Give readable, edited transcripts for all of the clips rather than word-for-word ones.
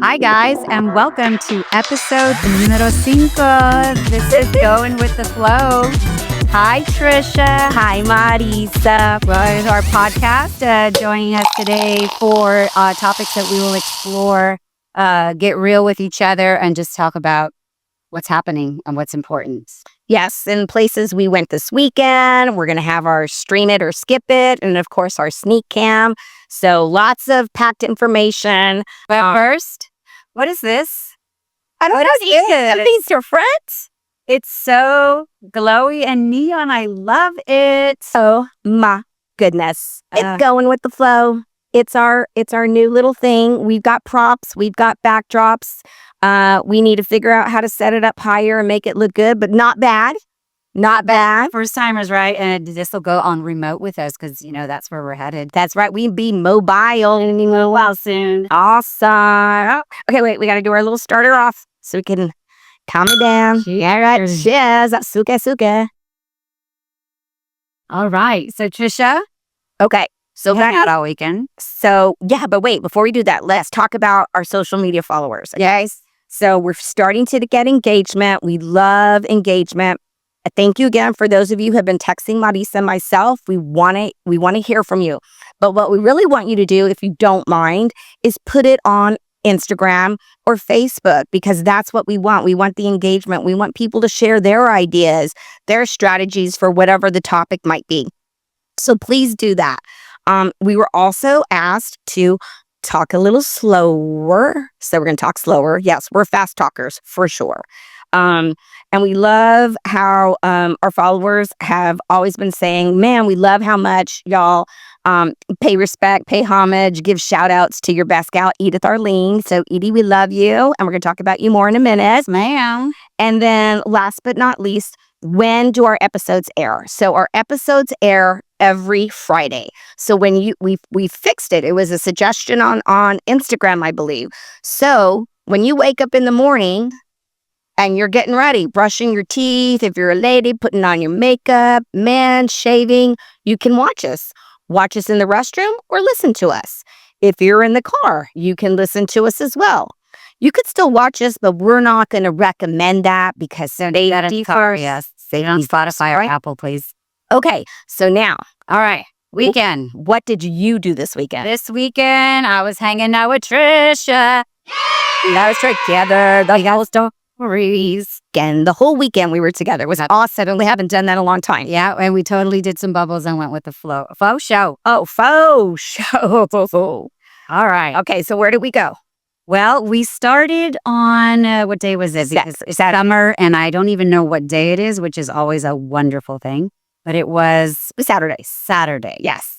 Hi, guys, and welcome to episode numero 5. This is Going with the Flow. Hi, Trisha. Hi, Marisa. Welcome to our podcast. Joining us today for topics that we will explore, get real with each other, and just talk about what's happening and what's important. Yes, in places we went this weekend, we're going to have our stream it or skip it, and of course our sneak cam. So lots of packed information. But first, what is this? I don't What know. is this? Something's different. It's so glowy and neon. I love it. Oh my goodness. It's going with the flow. It's our new little thing. We've got props. We've got backdrops. We need to figure out how to set it up higher and make it look good, but not bad. Not bad. First timers, right? And this will go on remote with us because, that's where we're headed. That's right. We'll be mobile in a little while soon. Awesome. Okay, wait. We got to do our little starter off so we can calm it down. Yeah, right. Cheers. Suka. All right. So, Trisha. Okay. So hang out all weekend. So, yeah, but wait. Before we do that, let's talk about our social media followers. Okay? So we're starting to get engagement. We love engagement. Thank you again for those of you who have been texting Marisa and myself. We want to hear from you. But what we really want you to do, if you don't mind, is put it on Instagram or Facebook, because that's what we want. We want the engagement. We want people to share their ideas, their strategies for whatever the topic might be. So please do that. We were also asked to talk a little slower. So we're going to talk slower. Yes, we're fast talkers for sure. And we love how our followers have always been saying, man, we love how much y'all pay respect, pay homage, give shout outs to your best gal, Edith Arlene. So Edie, we love you. And we're going to talk about you more in a minute. Ma'am. And then last but not least, when do our episodes air? So our episodes air every Friday. So when we fixed it, it was a suggestion on Instagram, I believe. So when you wake up in the morning and you're getting ready, brushing your teeth, if you're a lady, putting on your makeup, men, shaving, you can watch us. Watch us in the restroom or listen to us. If you're in the car, you can listen to us as well. You could still watch us, but we're not going to recommend that because safety first. Yes, stay on Spotify or Apple, please. Okay, so now, all right, weekend. What did you do this weekend? This weekend, I was hanging out with Trisha. We was together. The whole stories. And the whole weekend we were together. It was awesome, and we haven't done that in a long time. Yeah, and we totally did some bubbles and went with the flow. Faux show. Oh, faux show. All right. Okay, so where did we go? Well, we started on, what day was it? Because it's summer, and I don't even know what day it is, which is always a wonderful thing. But it was Saturday. Yes.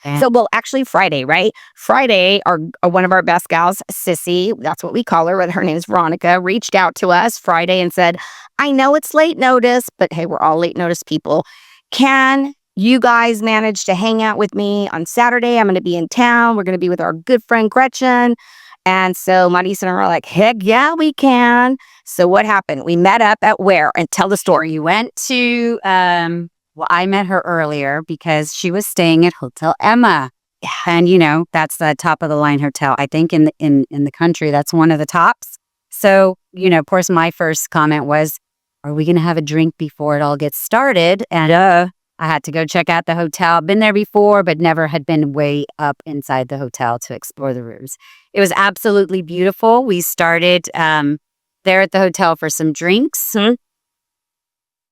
And So, well, actually Friday, right? Friday, one of our best gals, Sissy, that's what we call her, her name is Veronica, reached out to us Friday and said, I know it's late notice, but hey, we're all late notice people. Can you guys manage to hang out with me on Saturday? I'm going to be in town. We're going to be with our good friend Gretchen. And so Marisa and I were like, heck yeah, we can. So what happened? We met up at where? And tell the story. you went to, well, I met her earlier because she was staying at Hotel Emma. Yeah. And, that's the top of the line hotel. I think in the country, that's one of the tops. So, of course, my first comment was, are we going to have a drink before it all gets started? And I had to go check out the hotel. Been there before, but never had been way up inside the hotel to explore the rooms. It was absolutely beautiful. We started there at the hotel for some drinks. Hmm?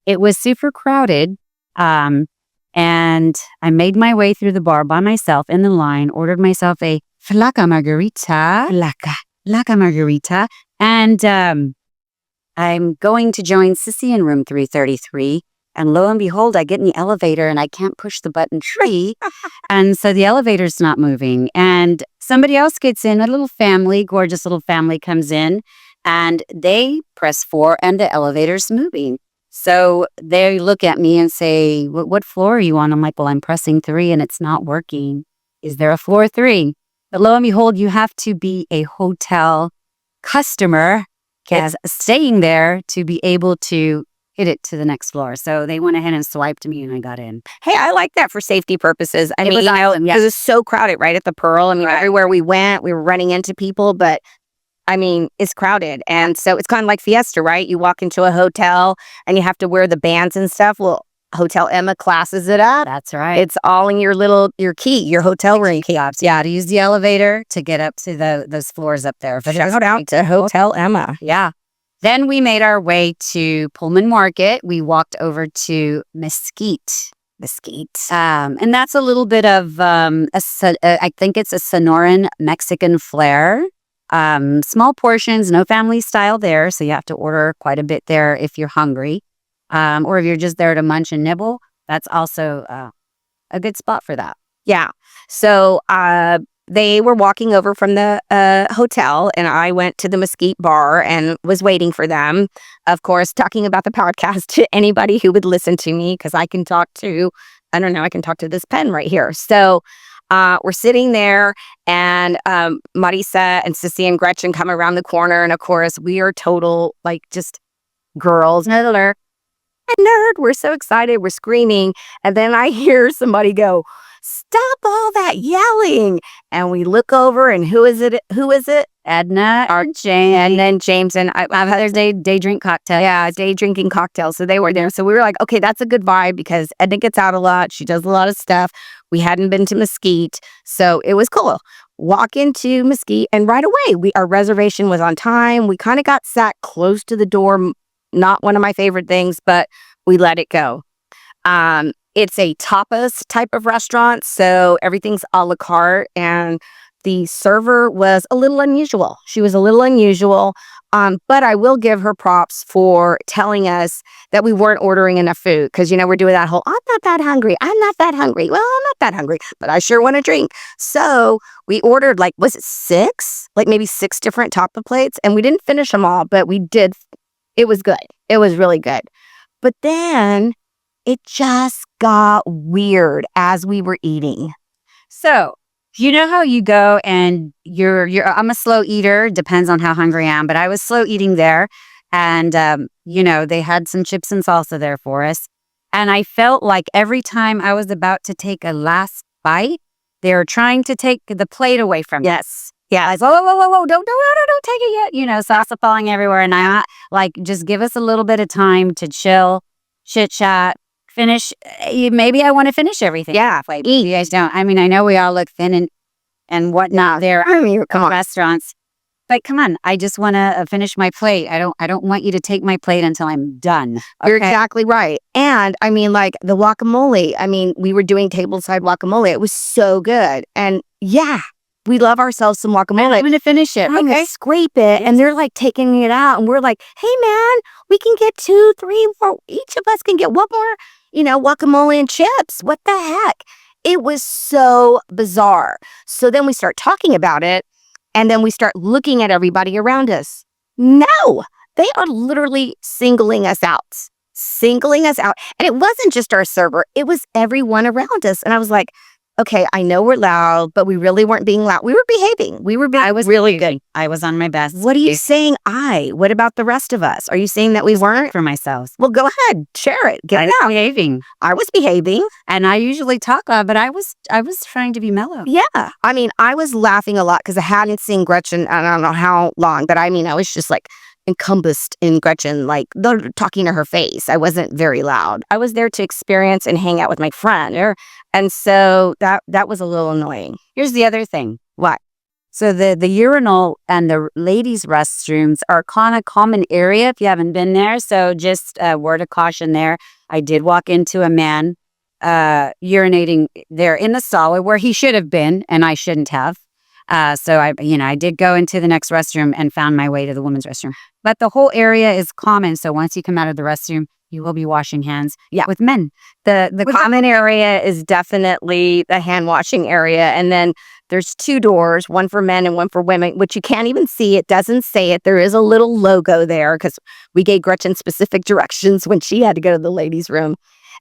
It was super crowded. And I made my way through the bar by myself in the line, ordered myself a flaca margarita. Flaca margarita. And I'm going to join Sissy in room 333. And lo and behold, I get in the elevator and I can't push the button tree. And so the elevator's not moving. And somebody else gets in, a little family, gorgeous little family comes in, and they press 4 and the elevator's moving. So they look at me and say, what floor are you on? I'm like, well, I'm pressing 3 and it's not working. Is there a floor 3? But lo and behold, you have to be a hotel customer staying there to be able to hit it to the next floor. So they went ahead and swiped me and I got in. Hey, I like that for safety purposes. I mean, was because it's so crowded right at the Pearl. I mean, everywhere we went, we were running into people, but I mean, it's crowded. And so it's kind of like Fiesta, right? You walk into a hotel and you have to wear the bands and stuff. Well, Hotel Emma classes it up. That's right. It's all in your hotel room kiosk. Yeah, to use the elevator to get up to those floors up there. But Shout out to Hotel Emma. yeah. Then we made our way to Pullman Market. We walked over to Mesquite. And that's a little bit of, I think it's a Sonoran Mexican flair. Small portions, no family style there. So you have to order quite a bit there if you're hungry. Or if you're just there to munch and nibble, that's also a good spot for that. Yeah. So they were walking over from the hotel, and I went to the Mesquite bar and was waiting for them. Of course, talking about the podcast to anybody who would listen to me, because I can talk to this pen right here. So we're sitting there, and Marisa and Sissy and Gretchen come around the corner, and of course, we are total, like, just girls. Nerd. We're so excited. We're screaming. And then I hear somebody go, "Stop all that yelling." And we look over, and who is it? Edna, Our James. And then James and I've had their day drink cocktail. Yeah, day drinking cocktails. So they were there. So we were like, okay, that's a good vibe, because Edna gets out a lot. She does a lot of stuff. We hadn't been to Mesquite. So it was cool. Walk into Mesquite, and right away, our reservation was on time. We kind of got sat close to the door. Not one of my favorite things, but we let it go. It's a tapas type of restaurant, so everything's a la carte, and the server was a little unusual. She was a little unusual, but I will give her props for telling us that we weren't ordering enough food, because, we're doing that whole, I'm not that hungry. Well, I'm not that hungry, but I sure want to drink. So we ordered, was it 6? Maybe 6 different tapa plates, and we didn't finish them all, but we did. It was good. It was really good. But then it just got weird as we were eating. So, you know how you go and I'm a slow eater, depends on how hungry I am, but I was slow eating there. And, they had some chips and salsa there for us. And I felt like every time I was about to take a last bite, they were trying to take the plate away from me. Yes. Yeah, like, whoa, don't take it yet. Salsa falling everywhere. And I'm like, just give us a little bit of time to chill, chit chat, finish. Maybe I want to finish everything. Yeah. You guys don't. I mean, I know we all look thin and whatnot there. Come on. Restaurants. But come on, I just want to finish my plate. I don't want you to take my plate until I'm done. Okay? You're exactly right. And I mean, the guacamole. I mean, we were doing tableside guacamole. It was so good. And yeah, we love ourselves some guacamole. I'm going to finish it. I'm gonna scrape it, and they're taking it out, and we're like, "Hey, man, we can get 2, 3, 4. Each of us can get one more, guacamole and chips. What the heck?" It was so bizarre. So then we start talking about it, and then we start looking at everybody around us. No, they are literally singling us out. And it wasn't just our server. It was everyone around us. And I was like, okay, I know we're loud, but we really weren't being loud. We were behaving. I was really good. I was on my best. What are you saying? What about the rest of us? Are you saying that we weren't? For myself. Well, go ahead. Share it. I was behaving. I was behaving. And I usually talk loud, but I was trying to be mellow. Yeah. I mean, I was laughing a lot because I hadn't seen Gretchen, I don't know how long, but I mean, I was just encompassed in Gretchen, talking to her face. I wasn't very loud. I was there to experience and hang out with my friend. And so that was a little annoying. Here's the other thing. What? So the urinal and the ladies' restrooms are kind of common area if you haven't been there. So just a word of caution there. I did walk into a man urinating there in the stall where he should have been, and I shouldn't have. So I did go into the next restroom and found my way to the women's restroom. But the whole area is common. So once you come out of the restroom, you will be washing hands with men. The common area is definitely the hand washing area. And then there's 2 doors, one for men and one for women, which you can't even see. It doesn't say it. There is a little logo there because we gave Gretchen specific directions when she had to go to the ladies' room.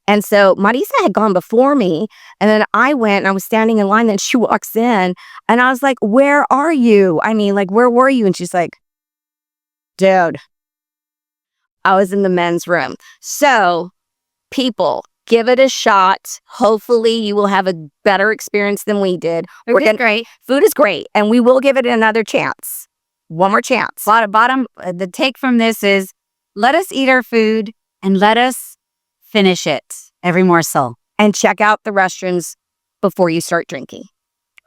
And so Marisa had gone before me, and then I went and I was standing in line, and she walks in, and I was like, "Where are you? I mean, where were you?" And she's like, "Dude, I was in the men's room." So people, give it a shot. Hopefully you will have a better experience than we did. Great. Food is great, and we will give it another chance. One more chance. The take from this is, let us eat our food and let us finish it, every morsel. And check out the restrooms before you start drinking.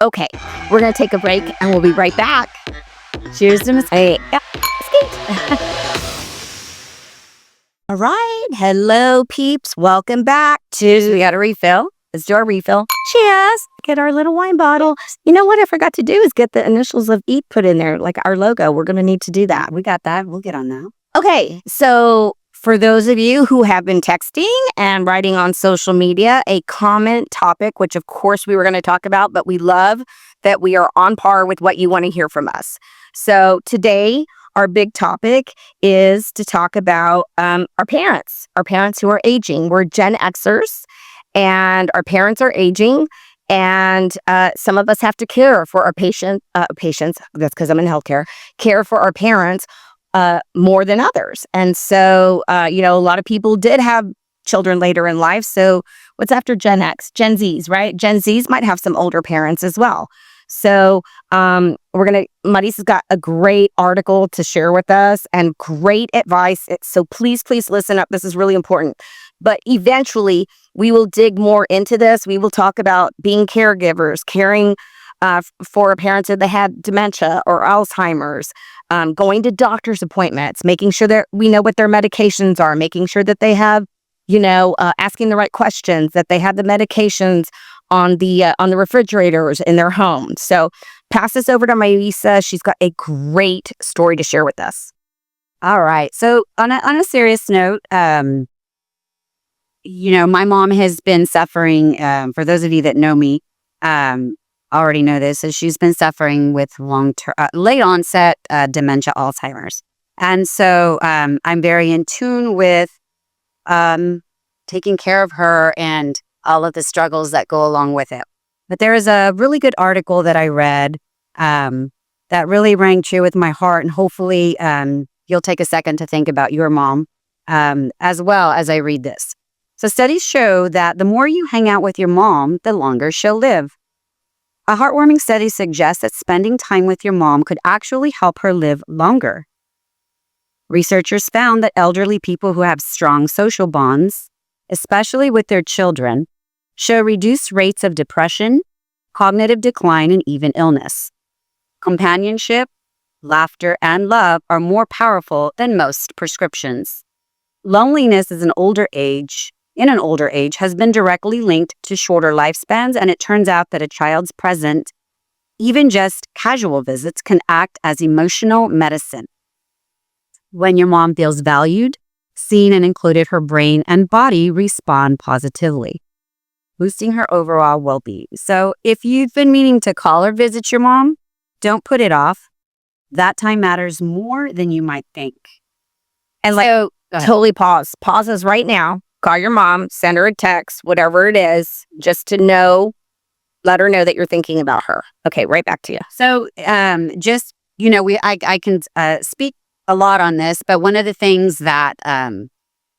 Okay, we're going to take a break and we'll be right back. Cheers to mistake. All right. Hello, peeps. Welcome back to... We got a refill. Let's do our refill. Cheers. Get our little wine bottle. You know what I forgot to do is get the initials of EAT put in there, like our logo. We're going to need to do that. We got that. We'll get on that. Okay, so for those of you who have been texting and writing on social media, a common topic, which of course we were going to talk about, but we love that we are on par with what you want to hear from us. So today, our big topic is to talk about our parents who are aging. We're Gen Xers, and our parents are aging, and some of us have to care for our patients. That's because I'm in healthcare. Care for our parents more than others. And so, a lot of people did have children later in life. So what's after Gen X? Gen Zs, right? Gen Zs might have some older parents as well. So Maris has got a great article to share with us and great advice. So please listen up. This is really important. But eventually we will dig more into this. We will talk about being caregivers, caring for parents if they had dementia or Alzheimer's, going to doctor's appointments, making sure that we know what their medications are, making sure that they have, asking the right questions, that they have the medications on the refrigerators in their home. So pass this over to Marisa. She's got a great story to share with us. All right. So on a serious note, my mom has been suffering, for those of you that know me, already know this, is she's been suffering with late onset dementia, Alzheimer's. And so I'm very in tune with taking care of her and all of the struggles that go along with it. But there is a really good article that I read that really rang true with my heart. And hopefully you'll take a second to think about your mom as well as I read this. So studies show that the more you hang out with your mom, the longer she'll live. A heartwarming study suggests that spending time with your mom could actually help her live longer. Researchers found that elderly people who have strong social bonds, especially with their children, show reduced rates of depression, cognitive decline, and even illness. Companionship, laughter, and love are more powerful than most prescriptions. Loneliness in an older age has been directly linked to shorter lifespans, and it turns out that a child's present, even just casual visits, can act as emotional medicine. When your mom feels valued, seen, and included, her brain and body respond positively, boosting her overall well-being. So if you've been meaning to call or visit your mom, don't put it off. That time matters more than you might think. And totally pause us right now. Call your mom, send her a text, whatever it is, just to let her know that you're thinking about her. Okay, right back to you. So I can speak a lot on this, but one of the things that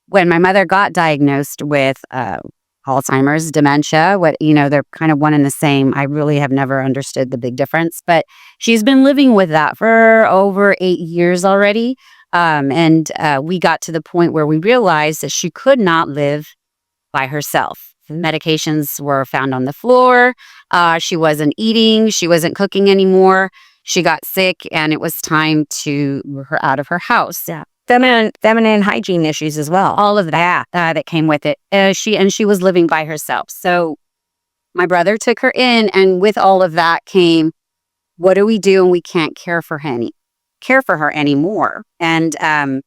when my mother got diagnosed with Alzheimer's, dementia, they're kind of one and the same. I really have never understood the big difference, but she's been living with that for over 8 years already. And we got to the point where we realized that she could not live by herself. Medications were found on the floor. She wasn't eating. She wasn't cooking anymore. She got sick, and it was time to move her out of her house. Yeah. Feminine hygiene issues as well. All of that that came with it. She was living by herself. So my brother took her in, and with all of that came, what do we do? And we can't care for her anymore. And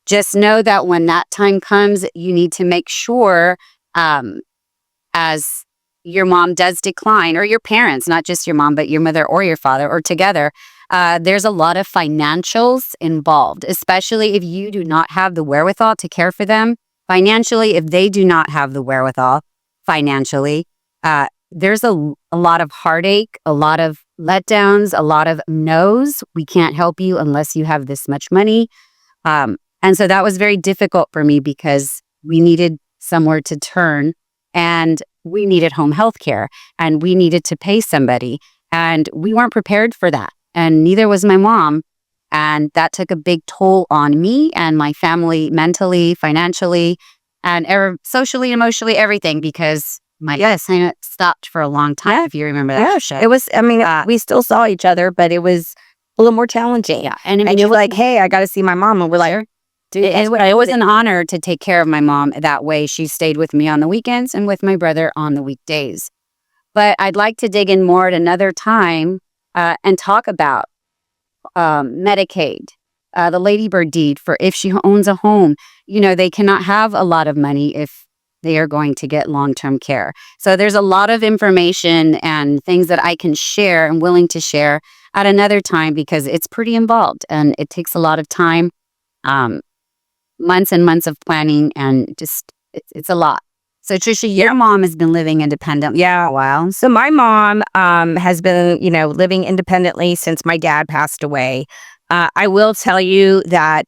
just know that when that time comes, you need to make sure, as your mom does decline, or your parents, not just your mom, but your mother or your father, or together, there's a lot of financials involved, especially if you do not have the wherewithal to care for them financially. If they do not have the wherewithal financially, there's a lot of heartache, a lot of letdowns, a lot of no's. We can't help you unless you have this much money. And so that was very difficult for me because we needed somewhere to turn, and we needed home health care, and we needed to pay somebody, and we weren't prepared for that. And neither was my mom. And that took a big toll on me and my family, mentally, financially, and socially, emotionally, everything, because my assignment stopped for a long time, if you remember that. Yeah, it was, I mean, we still saw each other, but it was a little more challenging. Yeah. And you're like, hey, I got to see my mom. And we're like, dude, it was an honor to take care of my mom that way. She stayed with me on the weekends and with my brother on the weekdays. But I'd like to dig in more at another time and talk about Medicaid, the Ladybird deed for if she owns a home. They cannot have a lot of money if they are going to get long-term care. So there's a lot of information and things that I can share and willing to share at another time, because it's pretty involved and it takes a lot of time, months and months of planning, and just it's a lot. So Trisha, your mom has been living independently for a while. So my mom has been, living independently since my dad passed away. I will tell you that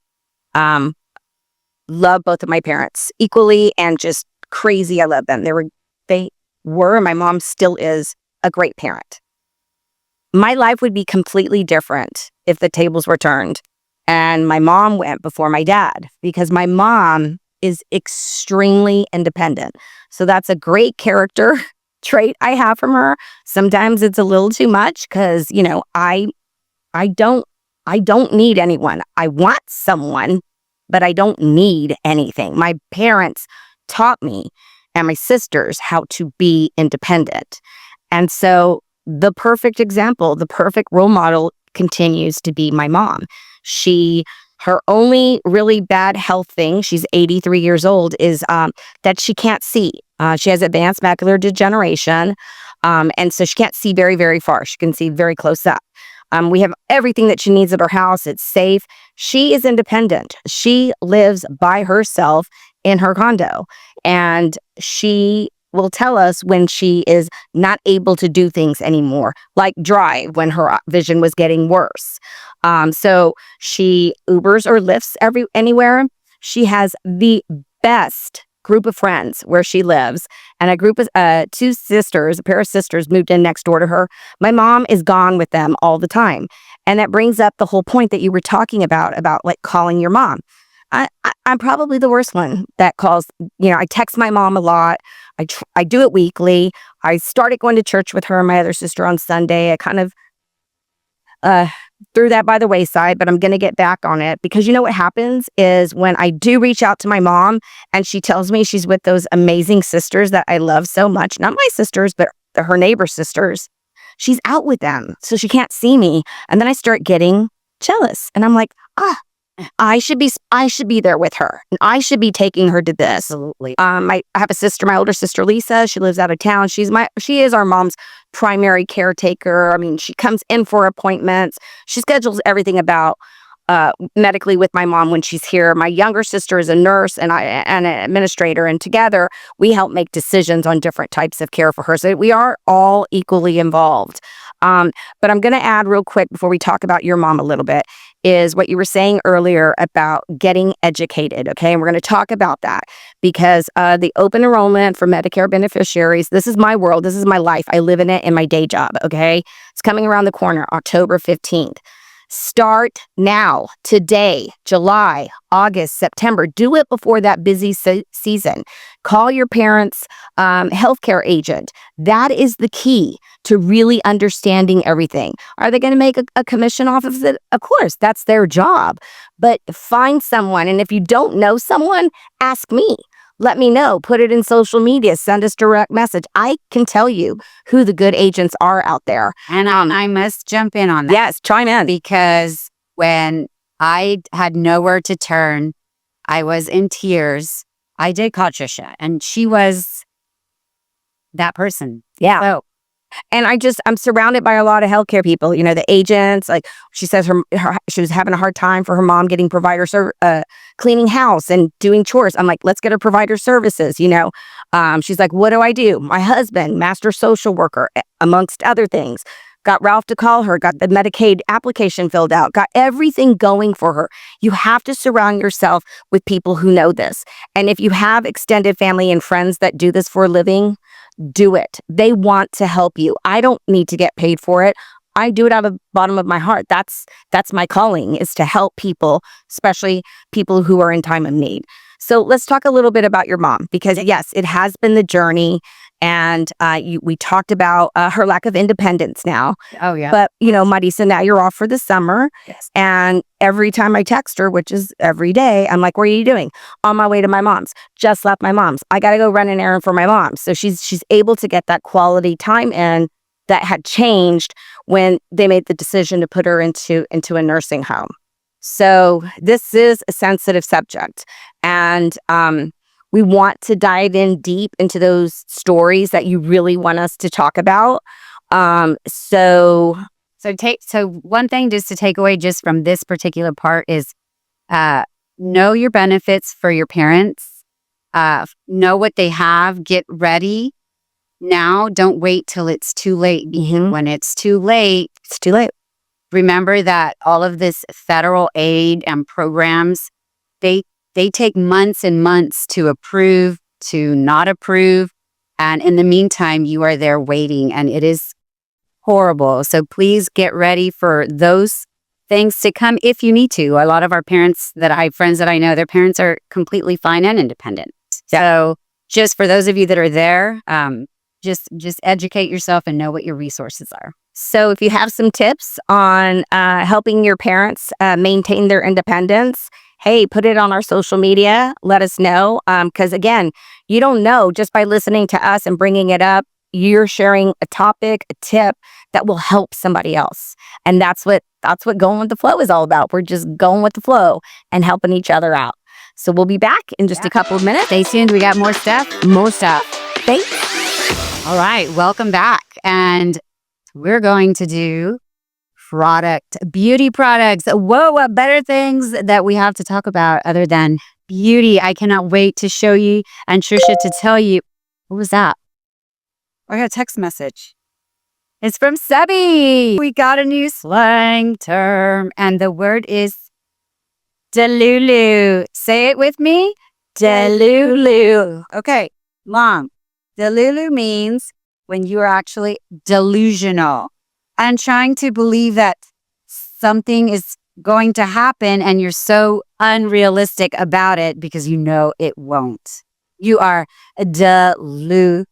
love both of my parents equally, and just crazy. I love them. They were, my mom still is a great parent. My life would be completely different if the tables were turned and my mom went before my dad, because my mom is extremely independent. So that's a great character trait I have from her. Sometimes it's a little too much because, I don't need anyone. I want someone, but I don't need anything. My parents taught me and my sisters how to be independent. And so the perfect example, the perfect role model continues to be my mom. Her only really bad health thing, she's 83 years old, is that she can't see. She has advanced macular degeneration, and so she can't see very, very far. She can see very close up. We have everything that she needs at her house. It's safe. She is independent. She lives by herself in her condo, and she will tell us when she is not able to do things anymore, like drive when her vision was getting worse. So she Ubers or Lyfts anywhere. She has the best group of friends where she lives, and a group of a pair of sisters moved in next door to her. My mom is gone with them all the time. And that brings up the whole point that you were talking about like calling your mom. I'm probably the worst one that calls. I text my mom a lot. I do it weekly. I started going to church with her and my other sister on Sunday. I kind of threw that by the wayside, but I'm going to get back on it, because what happens is when I do reach out to my mom and she tells me she's with those amazing sisters that I love so much, not my sisters, but her neighbor sisters, she's out with them, so she can't see me. And then I start getting jealous, and I'm like, I should be there with her, and I should be taking her to this. Absolutely. I have a sister, my older sister Lisa. She lives out of town. She is our mom's primary caretaker. I mean, she comes in for appointments. She schedules everything about medically with my mom when she's here. My younger sister is a nurse and an administrator, and together we help make decisions on different types of care for her. So we are all equally involved. But I'm going to add real quick before we talk about your mom a little bit, is what you were saying earlier about getting educated. Okay. And we're going to talk about that, because the open enrollment for Medicare beneficiaries, this is my world. This is my life. I live in it in my day job. Okay. It's coming around the corner, October 15th. Start now, today, July, August, September. Do it before that busy season. Call your parents' healthcare agent. That is the key to really understanding everything. Are they going to make a commission off of it? Of course, that's their job. But find someone. And if you don't know someone, ask me. Let me know. Put it in social media. Send us direct message. I can tell you who the good agents are out there. And I must jump in on that. Yes, chime in. Because when I had nowhere to turn, I was in tears. I did call Trisha, and she was that person. Yeah. So, and I'm surrounded by a lot of healthcare people, the agents. Like she says, she was having a hard time for her mom getting cleaning house and doing chores. I'm like, let's get her provider services. She's like, what do I do? My husband, master social worker, amongst other things. Got Ralph to call her, got the Medicaid application filled out, got everything going for her. You have to surround yourself with people who know this. And if you have extended family and friends that do this for a living, do it. They want to help you. I don't need to get paid for it. I do it out of the bottom of my heart. That's my calling, is to help people, especially people who are in time of need. So let's talk a little bit about your mom, because yes, it has been the journey. And we talked about her lack of independence now. Oh, yeah. But, Marisa, now you're off for the summer. Yes. And every time I text her, which is every day, I'm like, where are you doing? On my way to my mom's. Just left my mom's. I got to go run an errand for my mom. So she's able to get that quality time in that had changed when they made the decision to put her into a nursing home. So this is a sensitive subject. And we want to dive in deep into those stories that you really want us to talk about. So one thing just to take away just from this particular part is know your benefits for your parents. Know what they have. Get ready now. Don't wait till it's too late. When it's too late, it's too late. Remember that all of this federal aid and programs, they take months and months to approve, to not approve. And in the meantime, you are there waiting, and it is horrible. So please get ready for those things to come if you need to. A lot of our friends that I know, their parents are completely fine and independent. So just for those of you that are there, just educate yourself and know what your resources are. So if you have some tips on helping your parents maintain their independence, hey, put it on our social media. Let us know. Because again, you don't know, just by listening to us and bringing it up, you're sharing a topic, a tip that will help somebody else. And that's what Going with the Flow is all about. We're just going with the flow and helping each other out. So we'll be back in just a couple of minutes. Stay tuned. We got more stuff. Thanks. All right. Welcome back. And we're going to do beauty products. Whoa, what better things that we have to talk about other than beauty? I cannot wait to show you and Trisha to tell you. What was that? I got a text message. It's from Sebby. We got a new slang term, and the word is delulu. Say it with me. Delulu. Okay, Mom. Delulu means when you are actually delusional and trying to believe that something is going to happen, and you're so unrealistic about it because you know it won't. You are delulu.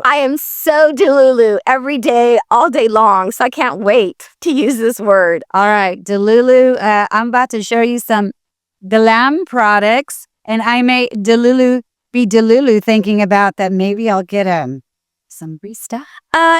I am so delulu every day, all day long. So I can't wait to use this word. All right, delulu. I'm about to show you some glam products, and I may be delulu thinking about that. Maybe I'll get some free stuff.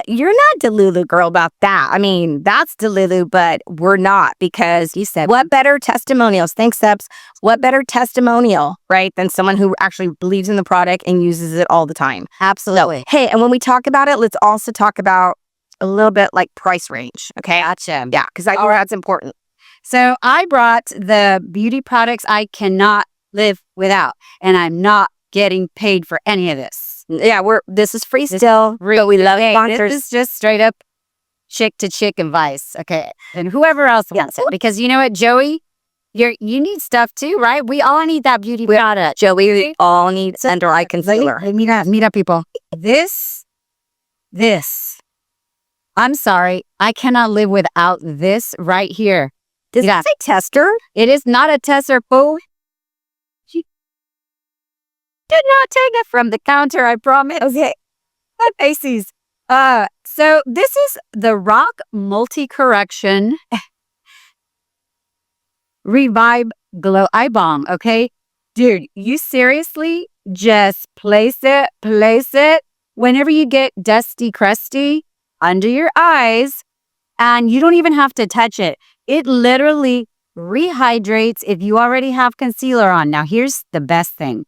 You're not delulu, girl, about that. I mean, that's delulu, but we're not, because You said what better testimonials? Thanks, Sebs. What better testimonial, right, than someone who actually believes in the product and uses it all the time? absolutely. So, hey, and when we talk about it, let's also talk about a little bit like price range. Okay. Gotcha. Yeah, because I think that's important. So I brought the beauty products I cannot live without, and I'm not getting paid for any of this. Yeah, this is free still. Real, we love sponsors. This is just straight up chick to chick advice. Okay. And whoever else wants it. Because you know what, Joey? You need stuff too, right? We all need that beauty product. Joey, we all need under eye concealer. Meet up, people. This. I'm sorry. I cannot live without this right here. This is a tester. It is not a tester, fool. Did not take it from the counter, I promise. Okay. Macy's. So this is the Rock Multi-Correction Revive Glow Eye Balm, okay? Dude, you seriously just place it whenever you get dusty, crusty under your eyes, and you don't even have to touch it. It literally rehydrates if you already have concealer on. Now, here's the best thing.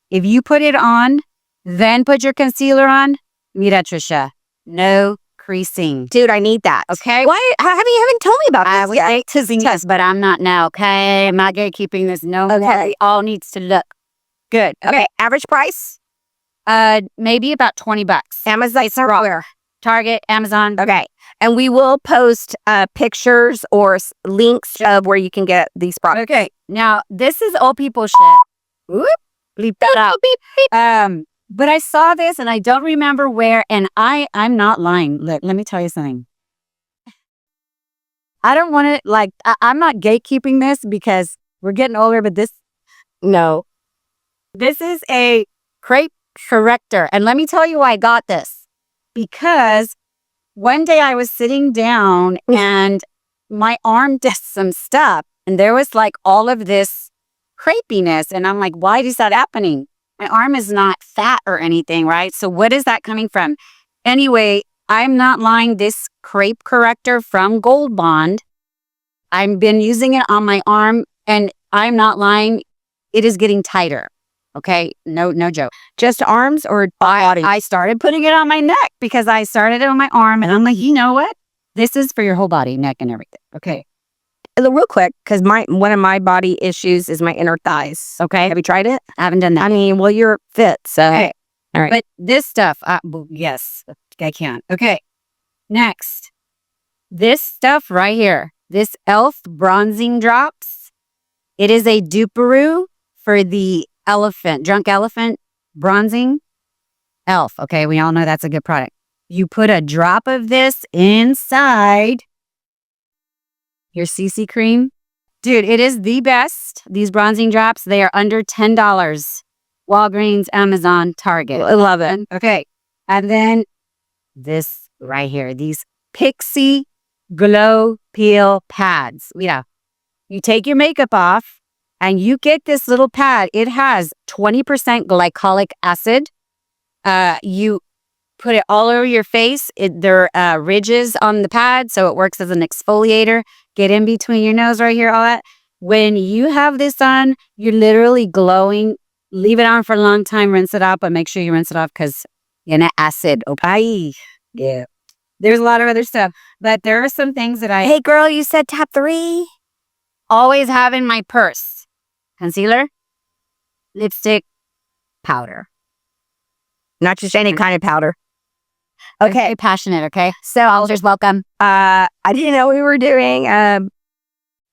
If you put it on, then put your concealer on, mira, Trisha, no creasing. Dude, I need that. Okay? Why haven't you told me about this? I hate to yes, but I'm not now, okay? I'm not gatekeeping this. No, okay. It all needs to look good. Okay, average price? Maybe about $20. Amazon, where? Target, Amazon. Okay. And we will post pictures or links of where you can get these products. Okay. Now, this is old people shit. Whoop. Bleep that out. Beep, beep. But I saw this and I don't remember where, and I'm not lying. Look, let me tell you something. I don't want to, like, I'm not gatekeeping this because we're getting older, but No. this is a crepe corrector. And let me tell you why I got this. Because one day I was sitting down and my arm did some stuff and there was like all of this crepiness. And I'm like, why is that happening? My arm is not fat or anything, right? So what is that coming from? Anyway, I'm not lying. This crepe corrector from Gold Bond, I've been using it on my arm and I'm not lying. It is getting tighter. Okay. No joke. Just arms or body? I started putting it on my neck because I started it on my arm and I'm like, you know what? This is for your whole body, neck and everything. Okay. Real quick, because one of my body issues is my inner thighs. Okay. Have you tried it? I haven't done that. I mean, well, you're fit, so. Okay. All right. But this stuff, well, yes, I can. Okay. Next. This stuff right here, this e.l.f. bronzing drops. It is a duperoo for the drunk elephant bronzing. e.l.f. Okay. We all know that's a good product. You put a drop of this inside your CC cream. Dude, it is the best. These bronzing drops, they are under $10. Walgreens, Amazon, Target. I love it. Okay. And then this right here, these Pixie Glow Peel Pads. Yeah. You take your makeup off and you get this little pad. It has 20% glycolic acid. You put it all over your face. There are ridges on the pad, so it works as an exfoliator. Get in between your nose right here, all that. When you have this on, you're literally glowing. Leave it on for a long time, rinse it out, but make sure you rinse it off because acid. Okay. Yeah. There's a lot of other stuff, but there are some things that I Hey, girl, you said top 3? always have in my purse. Concealer, lipstick, powder. Not just any kind of powder. Okay, passionate, okay? So, Alders, welcome. I didn't know we were doing a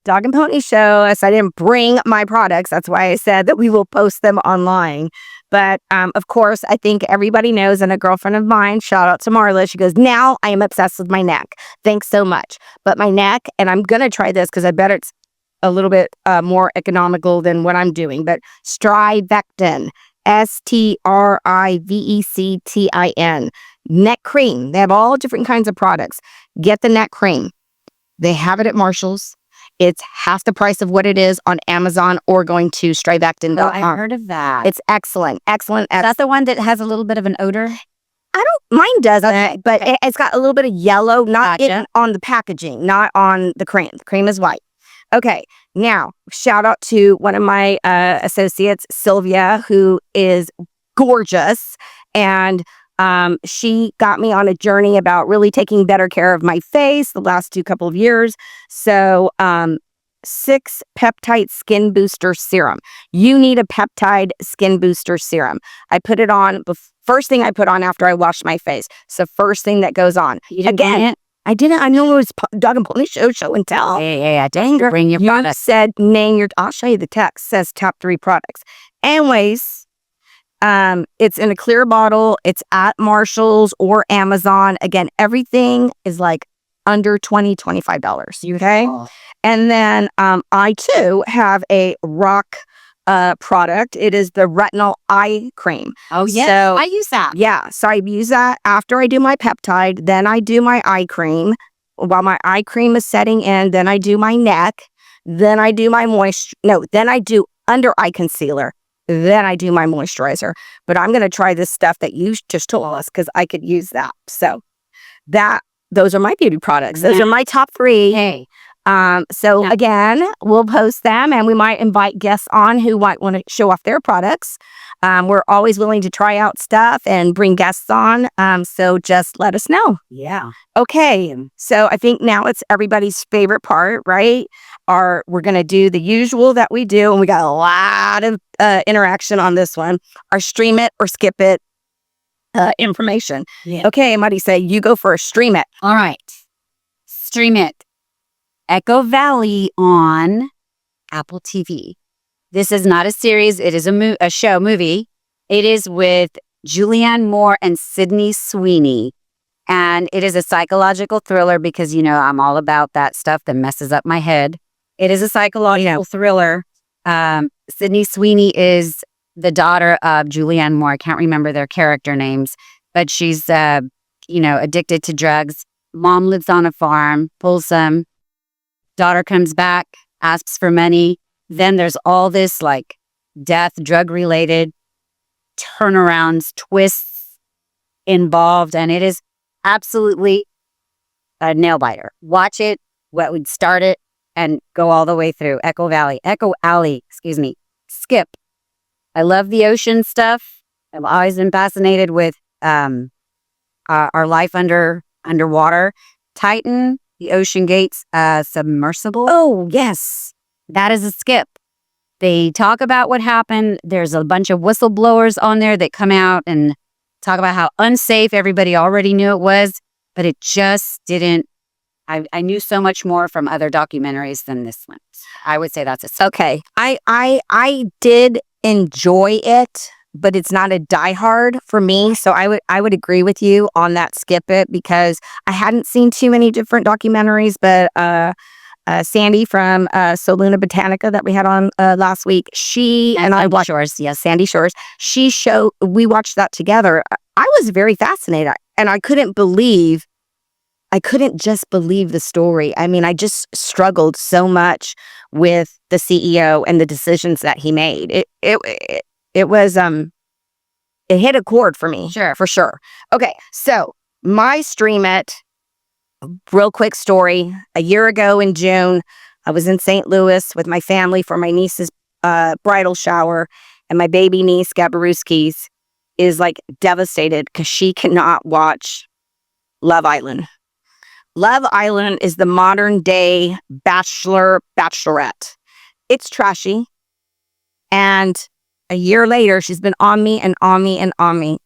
dog and pony show, so I didn't bring my products. That's why I said that we will post them online. But of course, I think everybody knows, and a girlfriend of mine, shout out to Marla, she goes, now I am obsessed with my neck. Thanks so much. But my neck, and I'm going to try this because I bet it's a little bit more economical than what I'm doing, but Strivectin, Strivectin, neck cream. They have all different kinds of products. Get the neck cream. They have it at Marshall's. It's half the price of what it is on Amazon or going to Strivectin.com. Oh, I've heard of that. It's excellent. Excellent. Is that the one that has a little bit of an odor? Mine doesn't, but it's got a little bit of yellow, not Gotcha. on the packaging, not on the cream. The cream is white. Okay, now shout out to one of my associates, Sylvia, who is gorgeous, and she got me on a journey about really taking better care of my face the last couple of years. So 6 peptide skin booster serum. You need a peptide skin booster serum. I put it on, first thing I put on after I wash my face. It's the first thing that goes on. Again, I didn't. I know it was Dog and Pony show and tell. Yeah. Dang, bring your You product. said name your. I'll show you the text. Says top 3 products. Anyways, it's in a clear bottle. It's at Marshall's or Amazon. Again, everything is like under $25. Okay, and then I too have a Rock product. It is the retinol eye cream. Oh, yeah. So, I use that. yeah, so I use that after I do my peptide. Then I do my eye cream. While my eye cream is setting in, then I do my neck. Then I do my then I do under eye concealer. Then I do my moisturizer. But I'm going to try this stuff that you just told us because I could use that. So those are my beauty products. Those are my top 3. Hey. So again, we'll post them and we might invite guests on who might want to show off their products. We're always willing to try out stuff and bring guests on. So just let us know. Yeah. Okay. So I think now it's everybody's favorite part, right? We're going to do the usual that we do. And we got a lot of interaction on this one. Our stream it or skip it information. Yeah. Okay, Muddy, say you go first. Stream it. All right. Stream it. Echo Valley on Apple TV. This is not a series. It is a show, movie. It is with Julianne Moore and Sydney Sweeney. And it is a psychological thriller because, I'm all about that stuff that messes up my head. It is a psychological thriller. Sydney Sweeney is the daughter of Julianne Moore. I can't remember their character names, but she's, addicted to drugs. Mom lives on a farm, pulls some. Daughter comes back, asks for money. Then there's all this like death, drug-related turnarounds, twists involved, and it is absolutely a nail biter. Watch it, what would start it, and go all the way through. Echo Alley, Skip. I love the ocean stuff. I've always been fascinated with our life underwater. Titan, the Ocean Gates submersible. Oh, yes. That is a Skip. They talk about what happened. There's a bunch of whistleblowers on there that come out and talk about how unsafe everybody already knew it was, but it just didn't. I knew so much more from other documentaries than this one. I would say that's a Skip. Okay. I did enjoy it, but it's not a diehard for me. So I would agree with you on that Skip it, because I hadn't seen too many different documentaries, but Sandy from Soluna Botanica that we had on last week, and I watched Shores, yes. Sandy Shores. We watched that together. I was very fascinated, and I couldn't just believe the story. I mean, I just struggled so much with the CEO and the decisions that he made. It was it hit a chord for me. Sure. For sure. Okay, so my Stream It, real quick story. A year ago in June, I was in St. Louis with my family for my niece's bridal shower, and my baby niece, Gabaruskis, is like devastated because she cannot watch Love Island. Love Island is the modern day bachelorette. It's trashy. And a year later, she's been on me and on me and on me.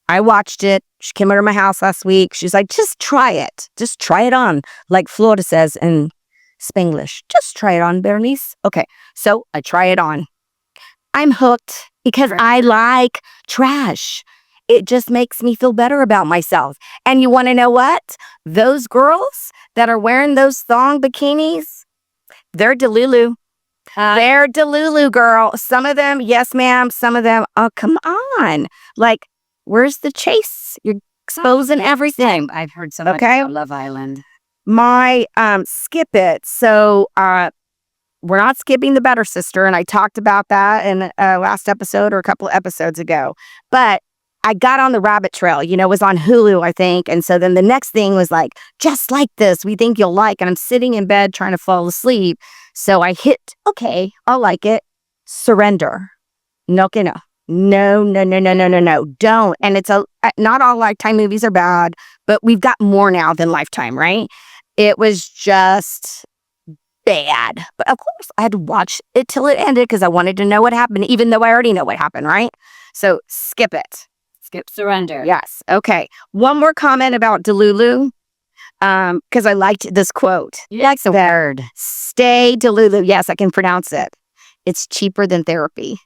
I watched it. She came over to my house last week. She's like, just try it. Just try it on. Like Florida says in Spanglish. Just try it on, Bernice. Okay, so I try it on. I'm hooked because I like trash. It just makes me feel better about myself. And you want to know what? Those girls that are wearing those thong bikinis, they're Delulu. They're Delulu, girl. Some of them, yes, ma'am. Some of them, oh, come on. Like, where's the chase? You're exposing everything. I've heard so much about Love Island. My Skip It. So we're not skipping the Better Sister, and I talked about that in last episode or a couple of episodes ago. But I got on the rabbit trail, it was on Hulu, I think. And so then the next thing was like, just like this, we think you'll like. And I'm sitting in bed trying to fall asleep. So I hit, okay, I'll like it. Surrender. No, don't. And it's not all Lifetime movies are bad, but we've got more now than Lifetime, right? It was just bad. But of course, I had to watch it till it ended because I wanted to know what happened, even though I already know what happened, right? So skip it. Skip surrender. Yes. Okay. One more comment about Delulu, because I liked this quote. You like the word. Stay Delulu. Yes, I can pronounce it. It's cheaper than therapy.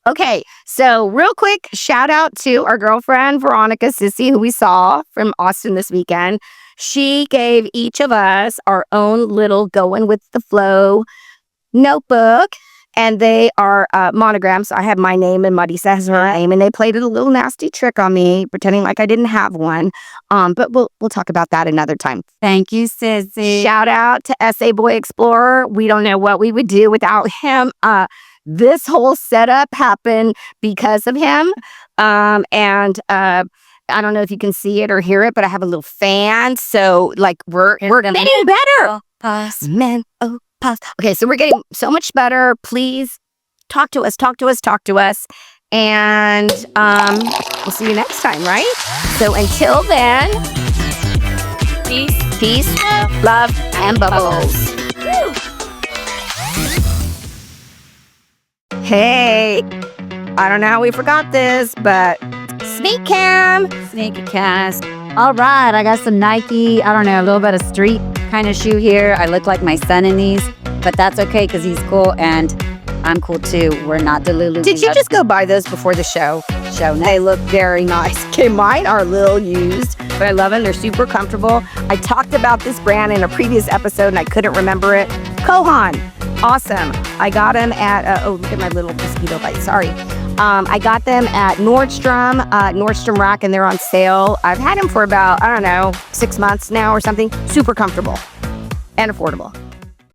Okay. So real quick, shout out to our girlfriend, Veronica Sissy, who we saw from Austin this weekend. She gave each of us our own little Going with the Flow notebook. And they are monograms. I have my name and Marisa has her name, and they played a little nasty trick on me, pretending like I didn't have one. But we'll talk about that another time. Thank you, Sissy. Shout out to SA Boy Explorer. We don't know what we would do without him. This whole setup happened because of him. And I don't know if you can see it or hear it, but I have a little fan. So like we're getting better. Okay, so we're getting so much better. Please talk to us. And we'll see you next time, right? So until then, peace, love, and bubbles. Hey, I don't know how we forgot this, but sneak cast. All right, I got some Nike, I don't know, a little bit of street kind of shoe here. I look like my son in these, but that's okay because he's cool and I'm cool too. We're not Delulu. Did you just go buy those before the show? show. They look very nice. Okay, mine are a little used, but I love them. They're super comfortable. I talked about this brand in a previous episode and I couldn't remember it. Goin. Awesome. I got them at, oh, look at my little mosquito bite. Sorry. I got them at Nordstrom Rack, and they're on sale. I've had them for about, I don't know, 6 months now or something. Super comfortable and affordable.